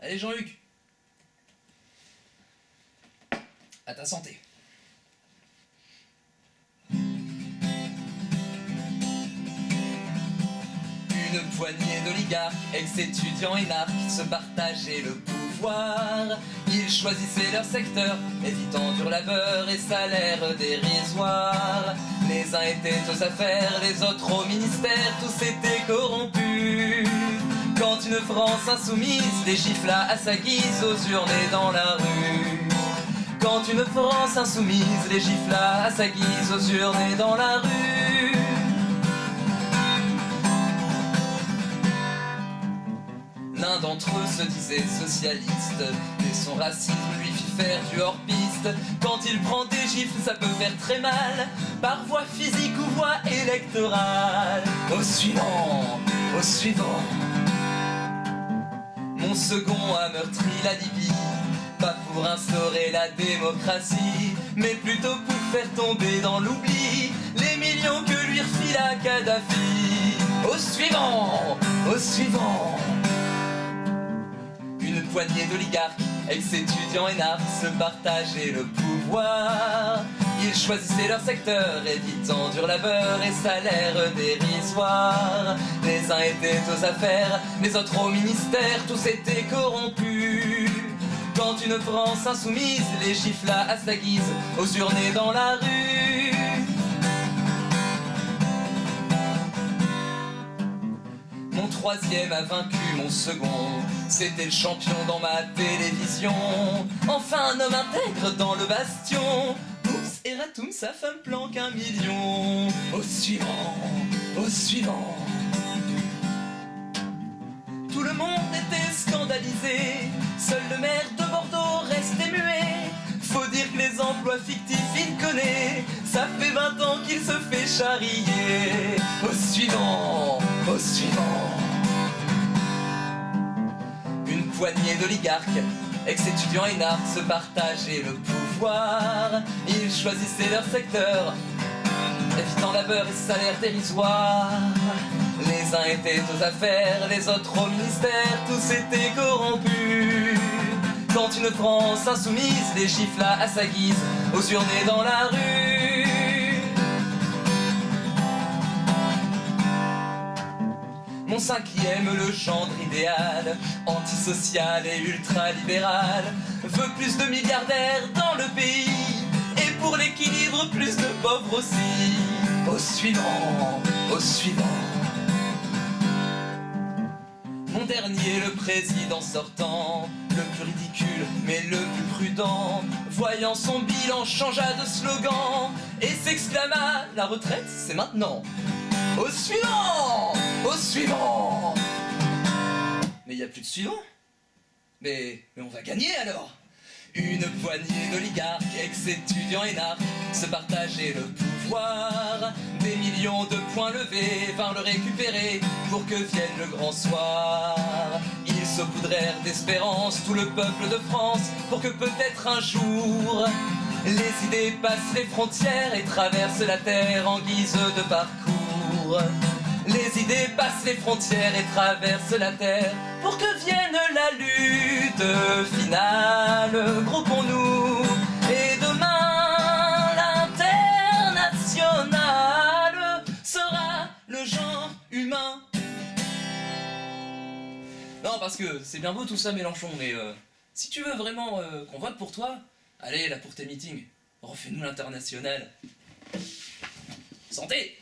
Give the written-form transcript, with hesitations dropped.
Allez Jean-Luc. À ta santé. Une poignée d'oligarques, ex-étudiants énarques, se partageaient le pouvoir. Ils choisissaient leur secteur, évitant dur labeur et salaire dérisoire. Les uns étaient aux affaires, les autres au ministère, tous étaient corrompus. Quand une France insoumise les gifla à sa guise aux urnes et dans la rue. Quand une France insoumise les gifla à sa guise aux urnes et dans la rue. L'un d'entre eux se disait socialiste, mais son racisme lui fit faire du hors-piste. Quand il prend des gifles, ça peut faire très mal, par voie physique ou voie électorale. Au suivant, au suivant. Mon second a meurtri la Libye, pas pour instaurer la démocratie, mais plutôt pour faire tomber dans l'oubli les millions que lui refila Kadhafi. Au suivant, au suivant. Une poignée d'oligarques, ex-étudiants énarques, se partageaient le pouvoir. Ils choisissaient leur secteur, évitant dur labeur et salaire dérisoire. Les uns étaient aux affaires, les autres au ministère, tous étaient corrompus. Quand une France insoumise les gifla à sa guise, aux urnes et dans la rue. Mon troisième a vaincu mon second, c'était le champion dans ma télévision. Enfin un homme intègre dans le bastion. Oups, et ratoum, sa femme planque 1 million. Au suivant, au suivant. Tout le monde était scandalisé, seul le maire de Bordeaux restait muet. Faut dire que les emplois fictifs il connaît, ça fait 20 ans qu'il se fait charrier. Au suivant, au suivant. Une poignée d'oligarques, ex-étudiants énarques, se partageaient le pouvoir. Ils choisissaient leur secteur, évitant labeur et salaire dérisoire. Les uns étaient aux affaires, les autres au ministère, tous étaient corrompus. Quand une France insoumise les gifla à sa guise, aux urnes et dans la rue. Mon cinquième, le gendre idéal, antisocial et ultralibéral, veut plus de milliardaires dans le pays, et pour l'équilibre, plus de pauvres aussi. Au suivant, au suivant. Mon dernier, le président sortant, le plus ridicule mais le plus prudent, voyant son bilan changea de slogan et s'exclama: la retraite c'est maintenant. Au suivant, au suivant. Mais il n'y a plus de suivant. Mais on va gagner alors. Une poignée d'oligarques, ex-étudiants énarques, se partageaient le pouvoir. Des millions de points levés vinrent le récupérer pour que vienne le grand soir. Ils saupoudrèrent d'espérance tout le peuple de France pour que peut-être un jour les idées passent les frontières et traversent la terre en guise de parcours. Les idées passent les frontières et traversent la terre pour que vienne la lutte finale. Groupons-nous et demain l'international sera le genre humain. Non, parce que c'est bien beau tout ça Mélenchon, mais si tu veux vraiment qu'on vote pour toi, allez là pour tes meetings, refais-nous l'international. Santé!